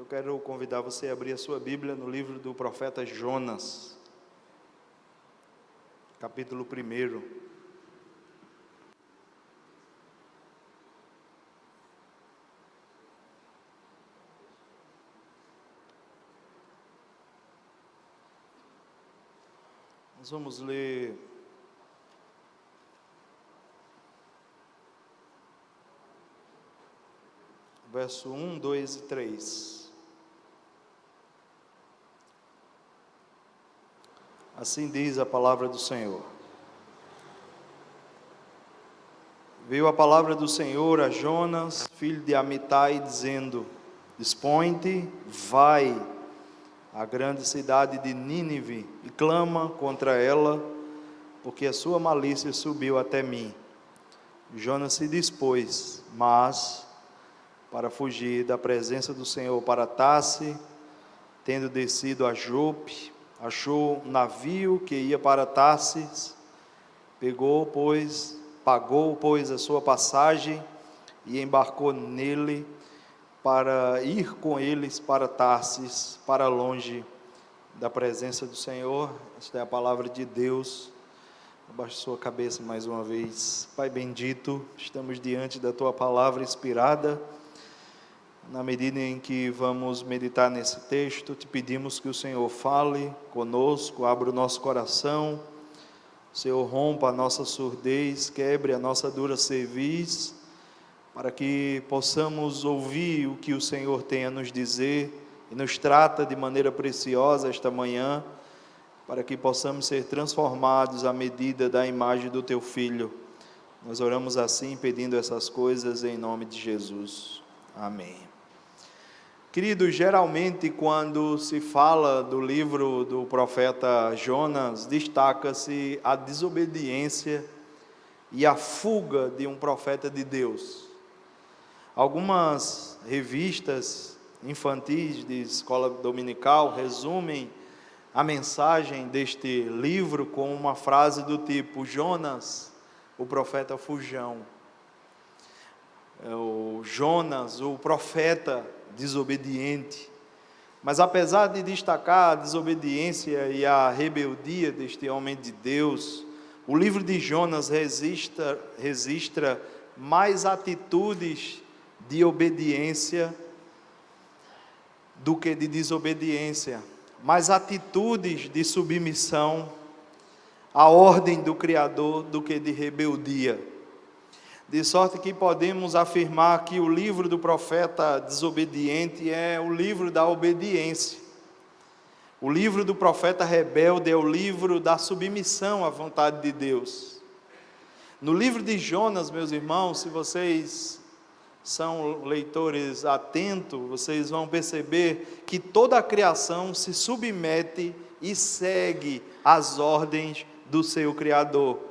quero convidar você a abrir a sua Bíblia no livro do profeta Jonas, capítulo 1. Nós vamos ler verso 1, 2 e 3. Assim diz a palavra do Senhor. Veio a palavra do Senhor a Jonas, filho de Amitai, dizendo: Dispõe-te, vai à grande cidade de Nínive e clama contra ela, porque a sua malícia subiu até mim. Jonas se dispôs, mas para fugir da presença do Senhor para Tarse, tendo descido a Jope, achou um navio que ia para Tarsis, pagou, pois, a sua passagem e embarcou nele para ir com eles para Tarsis, para longe da presença do Senhor. Esta é a palavra de Deus. Abaixe sua cabeça mais uma vez. Pai bendito, estamos diante da tua palavra inspirada. Na medida em que vamos meditar nesse texto, te pedimos que o Senhor fale conosco, abra o nosso coração, o Senhor rompa a nossa surdez, quebre a nossa dura cerviz, para que possamos ouvir o que o Senhor tem a nos dizer, e nos trata de maneira preciosa esta manhã, para que possamos ser transformados à medida da imagem do Teu Filho. Nós oramos assim, pedindo essas coisas em nome de Jesus. Amém. Queridos, geralmente quando se fala do livro do profeta Jonas, destaca-se a desobediência e a fuga de um profeta de Deus. Algumas revistas infantis de escola dominical resumem a mensagem deste livro com uma frase do tipo: Jonas, o profeta fujão. O Jonas, o profeta desobediente. Mas apesar de destacar a desobediência e a rebeldia deste homem de Deus, o livro de Jonas registra mais atitudes de obediência do que de desobediência, mais atitudes de submissão à ordem do Criador do que de rebeldia. De sorte que podemos afirmar que o livro do profeta desobediente é o livro da obediência. O livro do profeta rebelde é o livro da submissão à vontade de Deus. No livro de Jonas, meus irmãos, se vocês são leitores atentos, vocês vão perceber que toda a criação se submete e segue às ordens do seu Criador.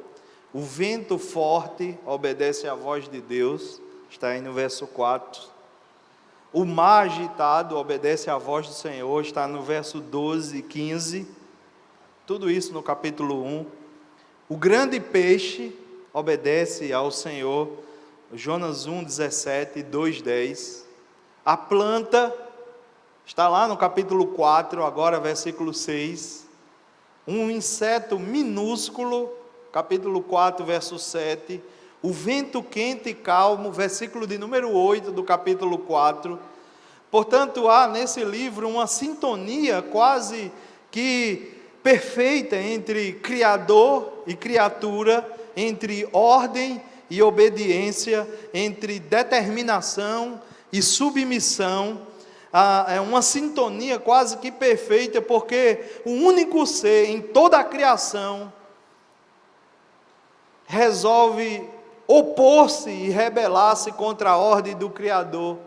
O vento forte obedece à voz de Deus, está aí no verso 4. O mar agitado obedece à voz do Senhor, está no verso 12 e 15. Tudo isso no capítulo 1. O grande peixe obedece ao Senhor, Jonas 1, 17 e 2, 10. A planta está lá no capítulo 4, agora versículo 6. Um inseto minúsculo, capítulo 4, verso 7, o vento quente e calmo, versículo de número 8 do capítulo 4. Portanto, há nesse livro uma sintonia quase que perfeita entre Criador e criatura, entre ordem e obediência, entre determinação e submissão. É uma sintonia quase que perfeita, porque o único ser em toda a criação resolve opor-se e rebelar-se contra a ordem do Criador,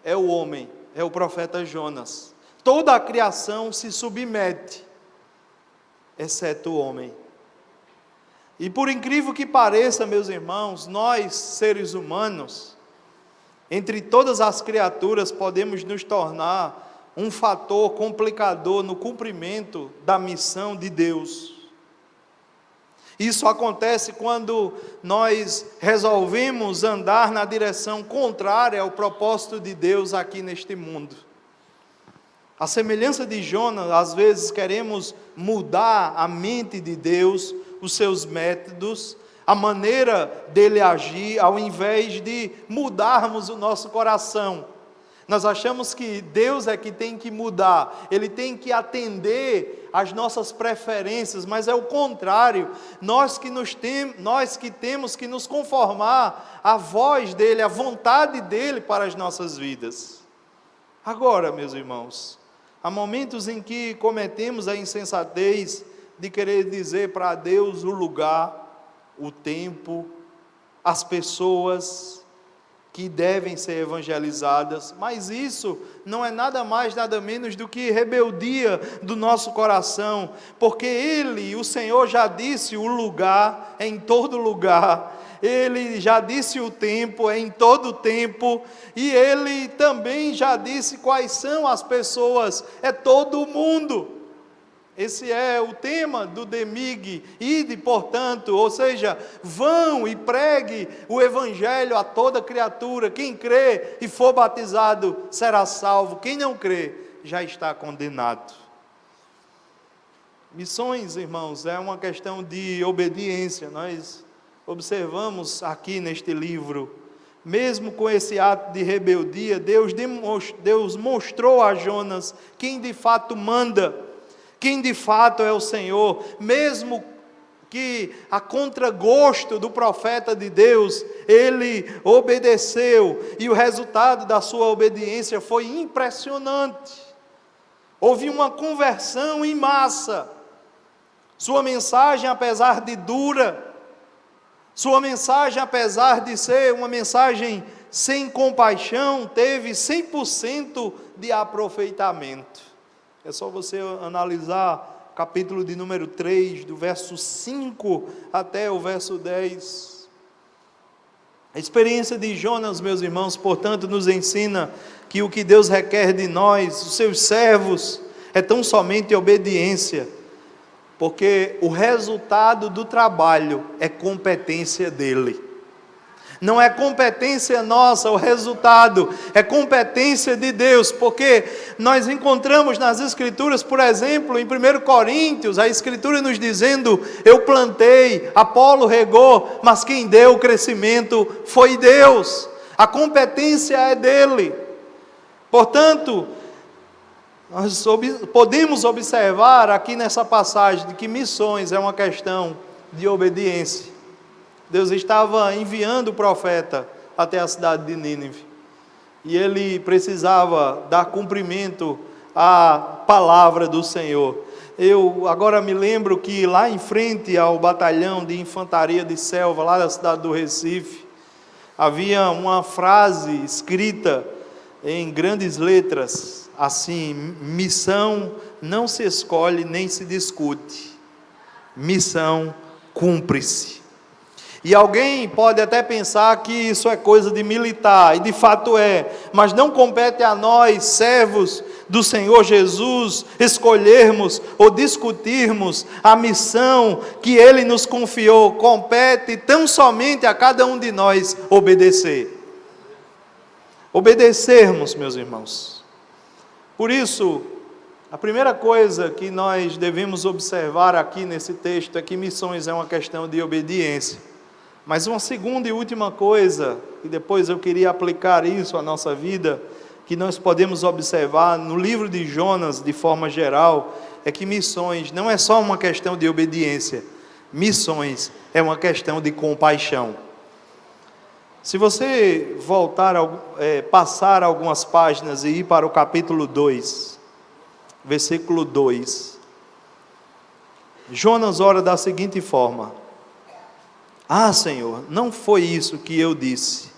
é o homem, é o profeta Jonas. Toda a criação se submete, exceto o homem. E por incrível que pareça, meus irmãos, nós, seres humanos, entre todas as criaturas, podemos nos tornar um fator complicador no cumprimento da missão de Deus. Isso acontece quando nós resolvemos andar na direção contrária ao propósito de Deus aqui neste mundo. A semelhança de Jonas, às vezes queremos mudar a mente de Deus, os seus métodos, a maneira dele agir, ao invés de mudarmos o nosso coração. Nós achamos que Deus é que tem que mudar, Ele tem que atender às nossas preferências, mas é o contrário. Nós que temos que nos conformar à voz dEle, à vontade dEle para as nossas vidas. Agora, meus irmãos, há momentos em que cometemos a insensatez de querer dizer para Deus o lugar, o tempo, as pessoas que devem ser evangelizadas, mas isso não é nada mais, nada menos do que rebeldia do nosso coração, porque Ele, o Senhor já disse o lugar, é em todo lugar, Ele já disse o tempo, é em todo tempo, e Ele também já disse quais são as pessoas, é todo mundo. Esse é o tema do DEMIG, ide, portanto, ou seja, vão e pregue o Evangelho a toda criatura, quem crê e for batizado será salvo, quem não crê já está condenado. Missões, irmãos, é uma questão de obediência. Nós observamos aqui neste livro, mesmo com esse ato de rebeldia, Deus mostrou a Jonas quem de fato manda, quem de fato é o Senhor, mesmo que a contragosto do profeta de Deus, ele obedeceu, e o resultado da sua obediência foi impressionante. Houve uma conversão em massa. Sua mensagem, apesar de dura, sua mensagem, apesar de ser uma mensagem sem compaixão, teve 100% de aproveitamento. É só você analisar o capítulo de número 3, do verso 5 até o verso 10. A experiência de Jonas, meus irmãos, portanto, nos ensina que o que Deus requer de nós, os seus servos, é tão somente obediência, porque o resultado do trabalho é competência dEle. Não é competência nossa o resultado, é competência de Deus, porque nós encontramos nas Escrituras, por exemplo, em 1 Coríntios, a Escritura nos dizendo: eu plantei, Apolo regou, mas quem deu o crescimento foi Deus, a competência é dele. Portanto, nós podemos observar aqui nessa passagem de que missões é uma questão de obediência. Deus estava enviando o profeta até a cidade de Nínive, e ele precisava dar cumprimento à palavra do Senhor. Eu agora me lembro que lá em frente ao batalhão de infantaria de selva, lá da cidade do Recife, havia uma frase escrita em grandes letras, assim: missão não se escolhe nem se discute, missão cumpre-se. E alguém pode até pensar que isso é coisa de militar, e de fato é, mas não compete a nós, servos do Senhor Jesus, escolhermos ou discutirmos a missão que Ele nos confiou. Compete tão somente a cada um de nós obedecer. Obedecermos, meus irmãos. Por isso, a primeira coisa que nós devemos observar aqui nesse texto é que missões é uma questão de obediência. Mas uma segunda e última coisa, e depois eu queria aplicar isso à nossa vida, que nós podemos observar no livro de Jonas, de forma geral, é que missões não é só uma questão de obediência, missões é uma questão de compaixão. Se você passar algumas páginas e ir para o capítulo 2, versículo 2, Jonas ora da seguinte forma: ah, Senhor, não foi isso que eu disse,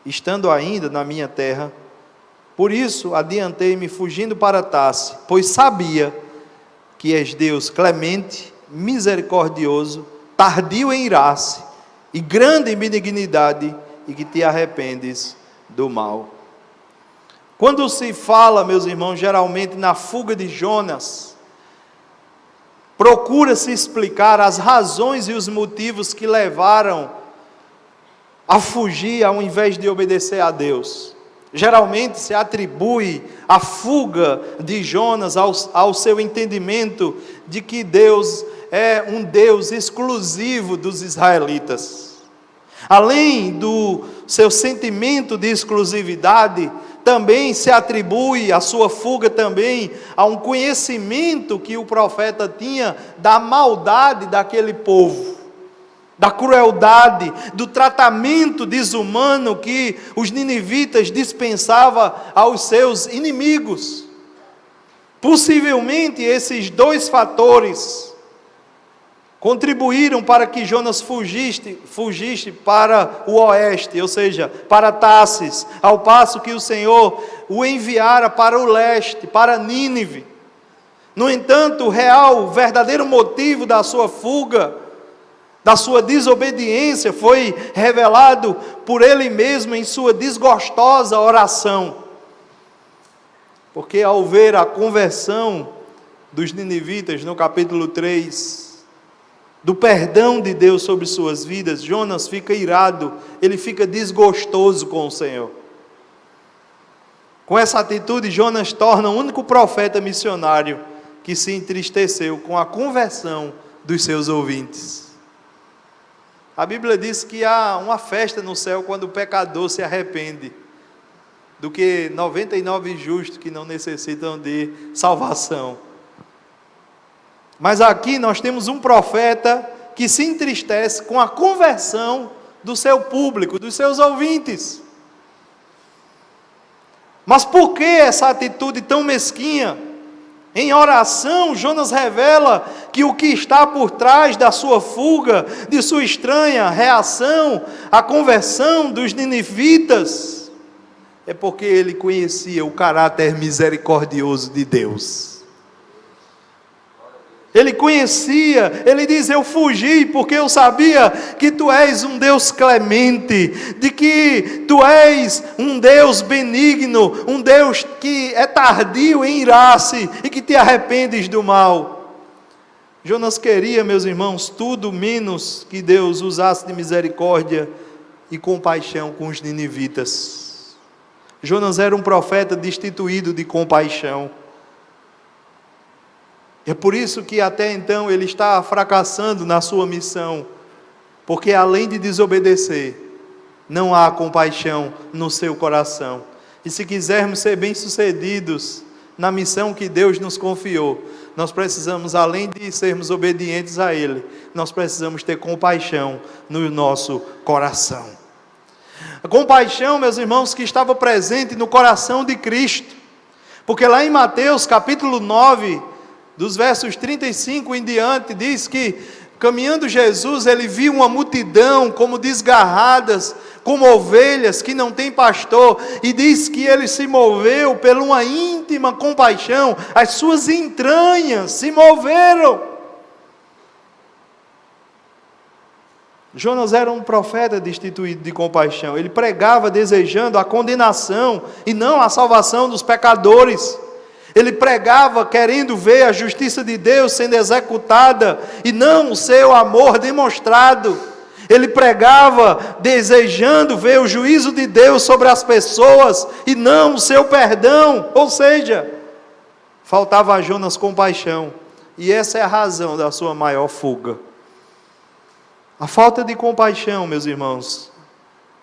estando ainda na minha terra. Por isso adiantei-me fugindo para Tarse, pois sabia que és Deus clemente, misericordioso, tardio em irar-se e grande em benignidade, e que te arrependes do mal. Quando se fala, meus irmãos, geralmente na fuga de Jonas, procura-se explicar as razões e os motivos que levaram a fugir ao invés de obedecer a Deus. Geralmente se atribui a fuga de Jonas ao seu entendimento de que Deus é um Deus exclusivo dos israelitas. Além do seu sentimento de exclusividade, também se atribui a sua fuga também a um conhecimento que o profeta tinha da maldade daquele povo, da crueldade, do tratamento desumano que os ninivitas dispensavam aos seus inimigos. Possivelmente esses dois fatores contribuíram para que Jonas fugisse para o oeste, ou seja, para Tarsis, ao passo que o Senhor o enviara para o leste, para Nínive. No entanto, o verdadeiro motivo da sua fuga, da sua desobediência, foi revelado por ele mesmo em sua desgostosa oração. Porque ao ver a conversão dos ninivitas no capítulo 3, do perdão de Deus sobre suas vidas, Jonas fica irado, ele fica desgostoso com o Senhor. Com essa atitude, Jonas torna o único profeta missionário que se entristeceu com a conversão dos seus ouvintes. A Bíblia diz que há uma festa no céu quando o pecador se arrepende, do que 99 justos que não necessitam de salvação. Mas aqui nós temos um profeta que se entristece com a conversão do seu público, dos seus ouvintes. Mas por que essa atitude tão mesquinha? Em oração, Jonas revela que o que está por trás da sua fuga, de sua estranha reação à conversão dos ninivitas, é porque ele conhecia o caráter misericordioso de Deus. Ele conhecia, ele diz: eu fugi porque eu sabia que tu és um Deus clemente, de que tu és um Deus benigno, um Deus que é tardio em irar-se e que te arrependes do mal. Jonas queria, meus irmãos, tudo menos que Deus usasse de misericórdia e compaixão com os ninivitas. Jonas era um profeta destituído de compaixão. É por isso que até então ele está fracassando na sua missão, porque além de desobedecer, não há compaixão no seu coração. E se quisermos ser bem-sucedidos na missão que Deus nos confiou, nós precisamos, além de sermos obedientes a Ele, nós precisamos ter compaixão no nosso coração. A compaixão, meus irmãos, que estava presente no coração de Cristo, porque lá em Mateus capítulo 9, dos versos 35 em diante, diz que, caminhando Jesus, ele viu uma multidão como desgarradas, como ovelhas que não têm pastor, e diz que ele se moveu por uma íntima compaixão, as suas entranhas se moveram. Jonas era um profeta destituído de compaixão, ele pregava desejando a condenação e não a salvação dos pecadores. Ele pregava querendo ver a justiça de Deus sendo executada e não o seu amor demonstrado. Ele pregava desejando ver o juízo de Deus sobre as pessoas e não o seu perdão. Ou seja, faltava a Jonas compaixão. E essa é a razão da sua maior fuga. A falta de compaixão, meus irmãos,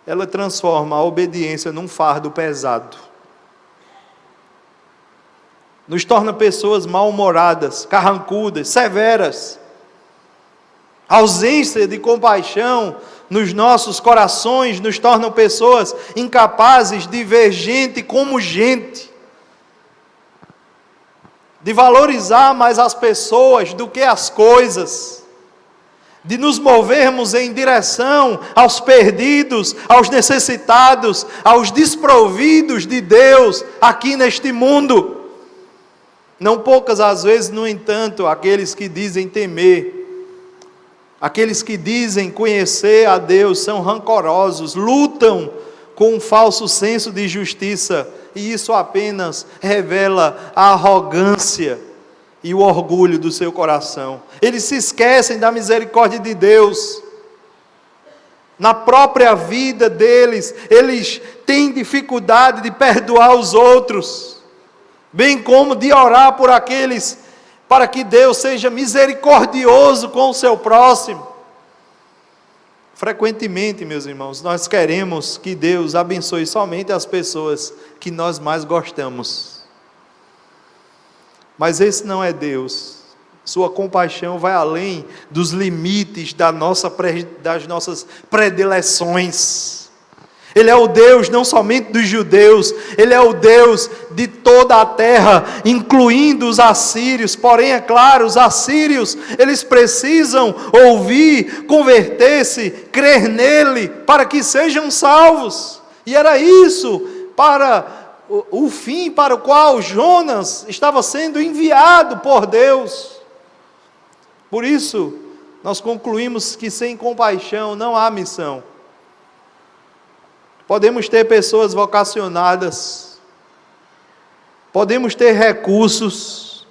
ela transforma a obediência num fardo pesado. Nos torna pessoas mal-humoradas, carrancudas, severas. A ausência de compaixão nos nossos corações nos torna pessoas incapazes de ver gente como gente, de valorizar mais as pessoas do que as coisas, de nos movermos em direção aos perdidos, aos necessitados, aos desprovidos de Deus aqui neste mundo. Não poucas as vezes, no entanto, aqueles que dizem temer, aqueles que dizem conhecer a Deus, são rancorosos, lutam com um falso senso de justiça, e isso apenas revela a arrogância e o orgulho do seu coração. Eles se esquecem da misericórdia de Deus. Na própria vida deles, eles têm dificuldade de perdoar os outros, bem como de orar por aqueles, para que Deus seja misericordioso com o seu próximo. Frequentemente, meus irmãos, nós queremos que Deus abençoe somente as pessoas que nós mais gostamos. Mas esse não é Deus. Sua compaixão vai além dos limites das nossas predileções. Ele é o Deus não somente dos judeus, Ele é o Deus de toda a terra, incluindo os assírios. Porém, é claro, os assírios, eles precisam ouvir, converter-se, crer nele, para que sejam salvos. E era isso, para o fim para o qual Jonas estava sendo enviado por Deus. Por isso, nós concluímos que sem compaixão não há missão. Podemos ter pessoas vocacionadas, podemos ter recursos,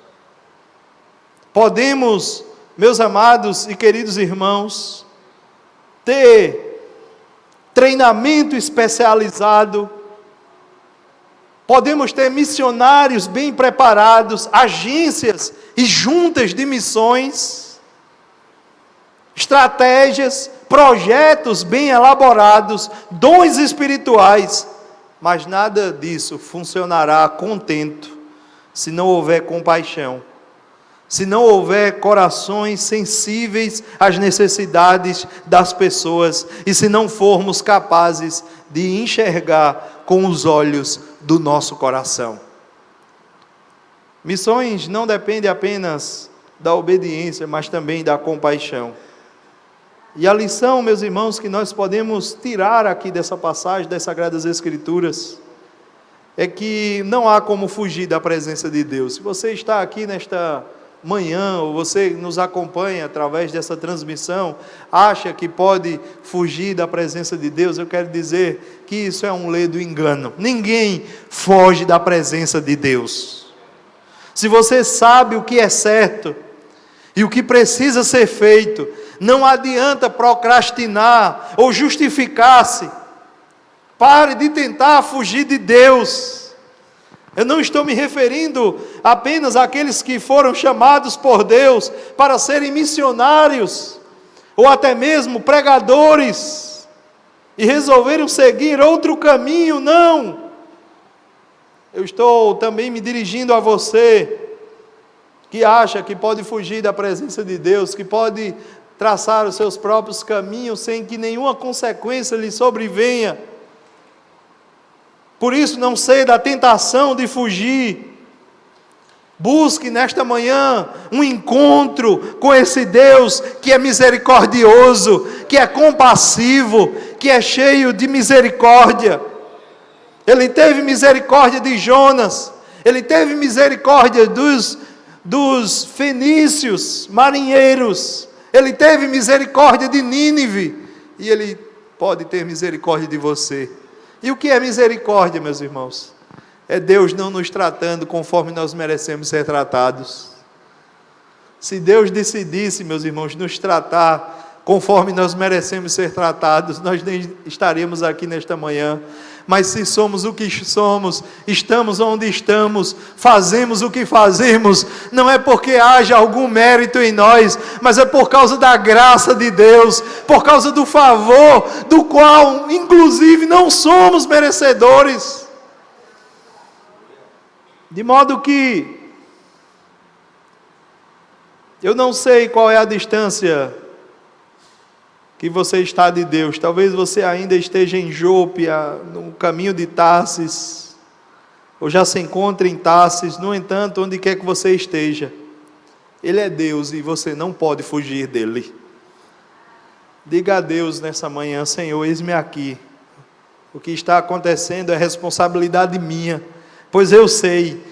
podemos, meus amados e queridos irmãos, ter treinamento especializado, podemos ter missionários bem preparados, agências e juntas de missões, estratégias, projetos bem elaborados, dons espirituais, mas nada disso funcionará a contento se não houver compaixão, se não houver corações sensíveis às necessidades das pessoas e se não formos capazes de enxergar com os olhos do nosso coração. Missões não dependem apenas da obediência, mas também da compaixão. E a lição, meus irmãos, que nós podemos tirar aqui dessa passagem das Sagradas Escrituras, é que não há como fugir da presença de Deus. Se você está aqui nesta manhã, ou você nos acompanha através dessa transmissão, acha que pode fugir da presença de Deus, eu quero dizer que isso é um ledo engano. Ninguém foge da presença de Deus. Se você sabe o que é certo e o que precisa ser feito, não adianta procrastinar ou justificar-se. Pare de tentar fugir de Deus. Eu não estou me referindo apenas àqueles que foram chamados por Deus para serem missionários, ou até mesmo pregadores, e resolveram seguir outro caminho, não. Eu estou também me dirigindo a você, que acha que pode fugir da presença de Deus, que pode traçar os seus próprios caminhos sem que nenhuma consequência lhe sobrevenha. Por isso, não ceda à tentação de fugir. Busque nesta manhã um encontro com esse Deus que é misericordioso, que é compassivo, que é cheio de misericórdia. Ele teve misericórdia de Jonas, Ele teve misericórdia dos fenícios, marinheiros, Ele teve misericórdia de Nínive, e Ele pode ter misericórdia de você. E o que é misericórdia, meus irmãos? É Deus não nos tratando conforme nós merecemos ser tratados. Se Deus decidisse, meus irmãos, nos tratar conforme nós merecemos ser tratados, nós nem estaríamos aqui nesta manhã. Mas se somos o que somos, estamos onde estamos, fazemos o que fazemos, não é porque haja algum mérito em nós, mas é por causa da graça de Deus, por causa do favor, do qual, inclusive, não somos merecedores. De modo que, eu não sei qual é a distância que você está de Deus. Talvez você ainda esteja em Jope, no caminho de Tarsis, ou já se encontre em Tarsis. No entanto, onde quer que você esteja, Ele é Deus e você não pode fugir dEle. Diga a Deus nessa manhã: Senhor, eis-me aqui. O que está acontecendo é responsabilidade minha, pois eu sei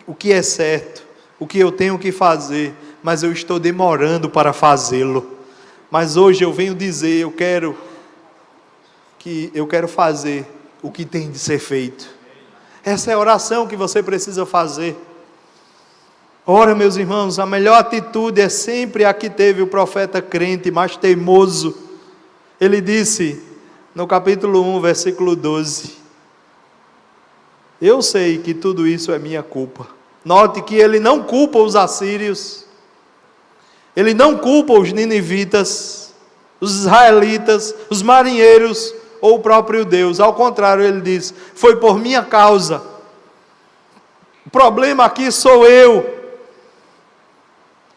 o que é certo, o que eu tenho que fazer, mas eu estou demorando para fazê-lo. Mas hoje eu venho dizer, eu quero fazer o que tem de ser feito. Essa é a oração que você precisa fazer. Ora, meus irmãos, a melhor atitude é sempre a que teve o profeta crente, mais teimoso, Ele disse no capítulo 1, versículo 12: eu sei que tudo isso é minha culpa. Note que ele não culpa os assírios, ele não culpa os ninivitas, os israelitas, os marinheiros ou o próprio Deus. Ao contrário, ele diz: foi por minha causa. O problema aqui sou eu.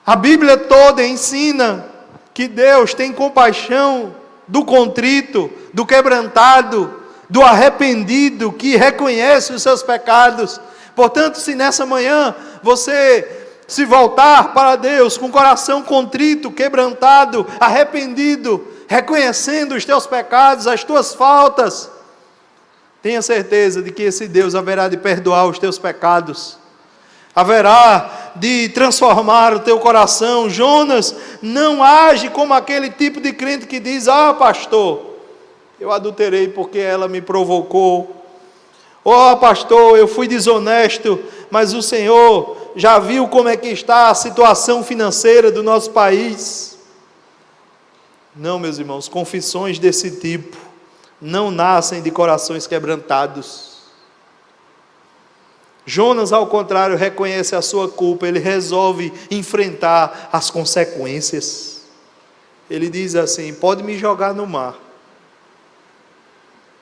A Bíblia toda ensina que Deus tem compaixão do contrito, do quebrantado, do arrependido, que reconhece os seus pecados. Portanto, se nessa manhã você se voltar para Deus com o coração contrito, quebrantado, arrependido, reconhecendo os teus pecados, as tuas faltas, tenha certeza de que esse Deus haverá de perdoar os teus pecados, haverá de transformar o teu coração. Jonas não age como aquele tipo de crente que diz: ah, pastor, eu adulterei porque ela me provocou. Oh, pastor, eu fui desonesto, mas o Senhor já viu como é que está a situação financeira do nosso país. Não, meus irmãos, confissões desse tipo não nascem de corações quebrantados. Jonas, ao contrário, reconhece a sua culpa, ele resolve enfrentar as consequências. Ele diz assim: pode me jogar no mar.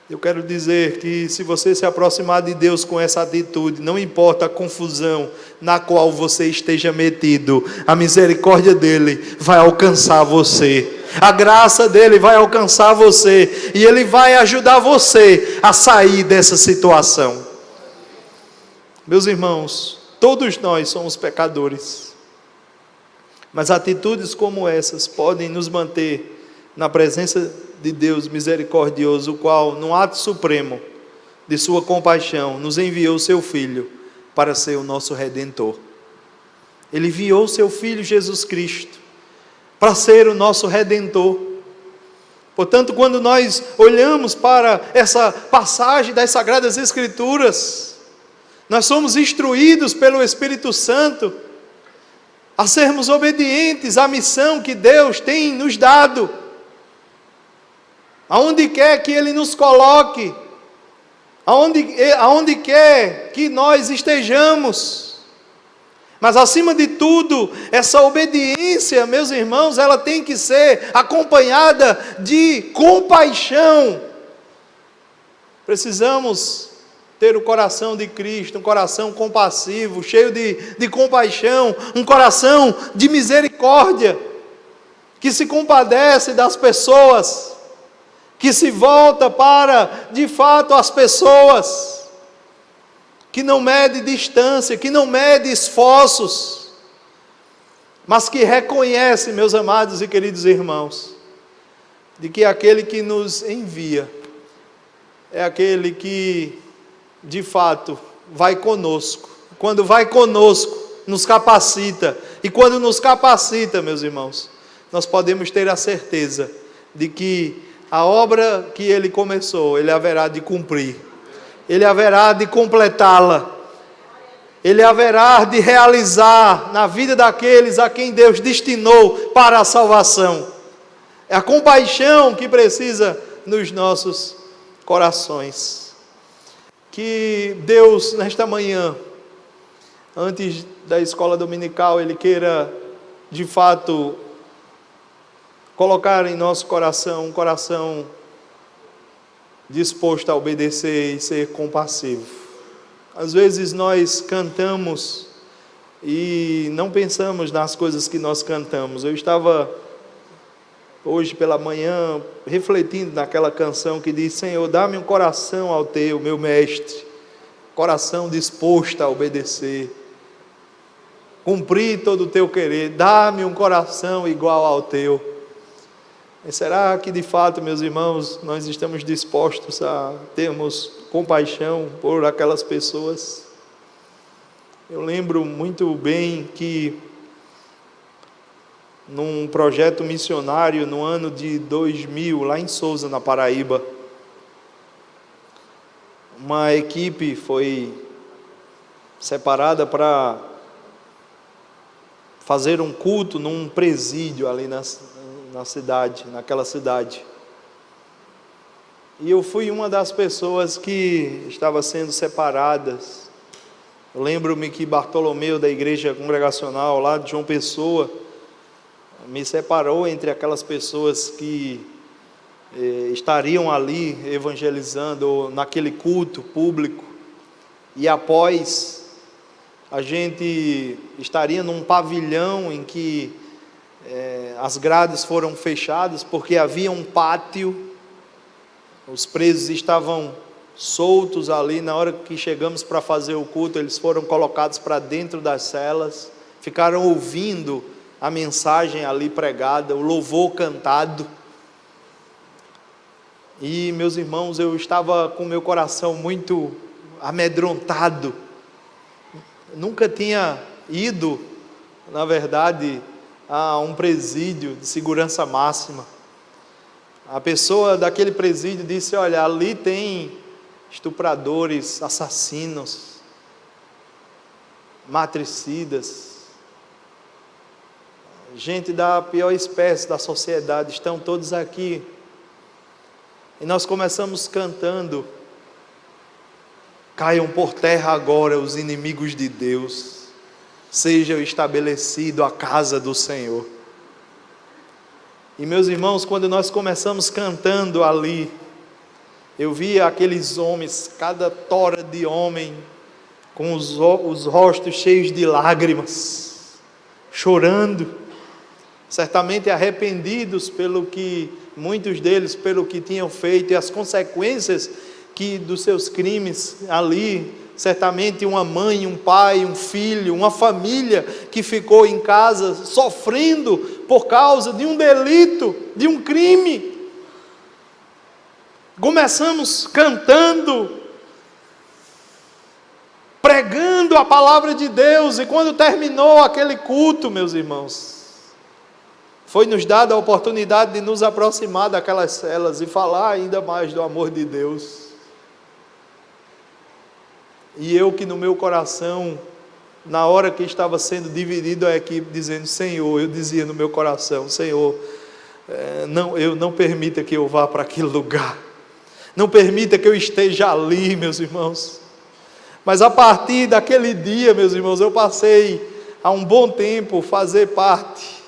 Eu quero dizer que se você se aproximar de Deus com essa atitude, não importa a confusão na qual você esteja metido, a misericórdia dele vai alcançar você, a graça dele vai alcançar você, e ele vai ajudar você a sair dessa situação. Meus irmãos, todos nós somos pecadores, mas atitudes como essas podem nos manter na presença de Deus misericordioso, o qual, num ato supremo de sua compaixão, nos enviou o seu Filho para ser o nosso Redentor. Ele enviou o seu Filho Jesus Cristo para ser o nosso Redentor. Portanto, quando nós olhamos para essa passagem das Sagradas Escrituras, nós somos instruídos pelo Espírito Santo a sermos obedientes à missão que Deus tem nos dado. Aonde quer que Ele nos coloque, aonde quer que nós estejamos. Mas acima de tudo, essa obediência, meus irmãos, ela tem que ser acompanhada de compaixão. Precisamos ter o coração de Cristo, um coração compassivo, cheio de compaixão, um coração de misericórdia, que se compadece das pessoas, que se volta para, de fato, as pessoas, que não mede distância, que não mede esforços, mas que reconhece, meus amados e queridos irmãos, de que aquele que nos envia é aquele que, de fato, vai conosco. Quando vai conosco, nos capacita, e quando nos capacita, meus irmãos, nós podemos ter a certeza de que a obra que Ele começou, Ele haverá de cumprir, Ele haverá de completá-la, Ele haverá de realizar na vida daqueles a quem Deus destinou para a salvação. É a compaixão que precisa nos nossos corações. Que Deus, nesta manhã, antes da escola dominical, Ele queira, de fato, colocar em nosso coração um coração disposto a obedecer e ser compassivo. Às vezes nós cantamos e não pensamos nas coisas que nós cantamos. Eu estava hoje pela manhã refletindo naquela canção que diz: Senhor, dá-me um coração ao Teu, meu mestre, coração disposto a obedecer, cumprir todo o Teu querer, dá-me um coração igual ao Teu. E será que de fato, meus irmãos, nós estamos dispostos a termos compaixão por aquelas pessoas? Eu lembro muito bem que num projeto missionário no ano de 2000, lá em Sousa, na Paraíba, uma equipe foi separada para fazer um culto num presídio ali na cidade, naquela cidade. E eu fui uma das pessoas que estava sendo separadas. Eu lembro-me que Bartolomeu, da igreja congregacional lá de João Pessoa, me separou entre aquelas pessoas que estariam ali evangelizando naquele culto público, e após a gente estaria num pavilhão em que as grades foram fechadas porque havia um pátio, os presos estavam soltos ali. Na hora que chegamos para fazer o culto, eles foram colocados para dentro das celas, ficaram ouvindo a mensagem ali pregada, o louvor cantado. E meus irmãos, eu estava com meu coração muito amedrontado. Nunca tinha ido, na verdade, a um presídio de segurança máxima. A pessoa daquele presídio disse: olha, ali tem estupradores, assassinos, matricidas, gente da pior espécie da sociedade, estão todos aqui. E nós começamos cantando: caiam por terra agora os inimigos de Deus, seja estabelecido a casa do Senhor. E meus irmãos, quando nós começamos cantando ali, eu via aqueles homens, cada tora de homem, com os rostos cheios de lágrimas, chorando, certamente arrependidos pelo que, muitos deles, pelo que tinham feito e as consequências dos seus crimes ali. Certamente uma mãe, um pai, um filho, uma família que ficou em casa sofrendo por causa de um delito, de um crime. Começamos cantando, pregando a palavra de Deus, e quando terminou aquele culto, meus irmãos, foi nos dada a oportunidade de nos aproximar daquelas celas e falar ainda mais do amor de Deus. E eu, que no meu coração, na hora que estava sendo dividido a equipe, dizendo: Senhor, eu dizia no meu coração: Senhor, não permita que eu vá para aquele lugar, não permita que eu esteja ali, meus irmãos. Mas a partir daquele dia, meus irmãos, eu passei há um bom tempo fazer parte,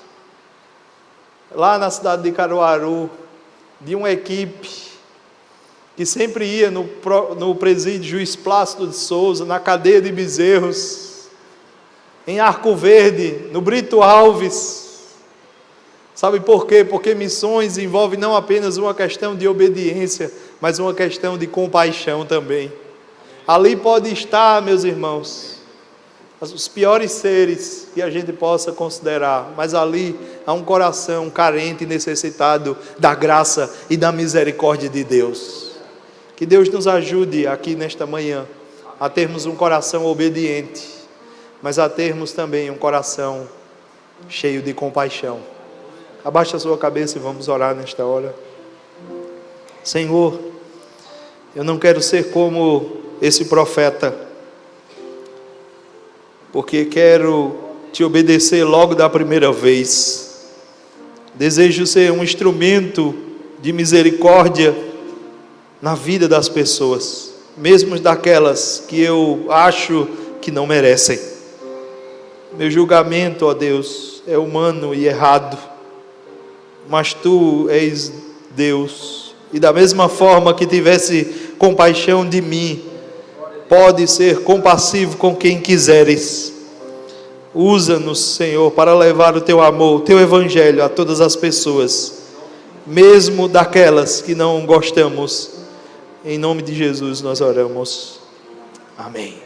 lá na cidade de Caruaru, de uma equipe que sempre ia no presídio Juiz Plácido de Souza, na cadeia de Bezerros, em Arco Verde, no Brito Alves. Sabe por quê? Porque missões envolve não apenas uma questão de obediência, mas uma questão de compaixão também. Ali pode estar, meus irmãos, os piores seres que a gente possa considerar, mas ali há um coração carente e necessitado da graça e da misericórdia de Deus. Que Deus nos ajude aqui nesta manhã a termos um coração obediente, mas a termos também um coração cheio de compaixão. Abaixe a sua cabeça e vamos orar nesta hora. Senhor, eu não quero ser como esse profeta, porque quero te obedecer logo da primeira vez. Desejo ser um instrumento de misericórdia na vida das pessoas, mesmo daquelas que eu acho que não merecem. Meu julgamento, ó Deus, é humano e errado, mas Tu és Deus, e da mesma forma que tivesse compaixão de mim, pode ser compassivo com quem quiseres. Usa-nos, Senhor, para levar o Teu amor, o Teu evangelho a todas as pessoas, mesmo daquelas que não gostamos. Em nome de Jesus nós oramos. Amém.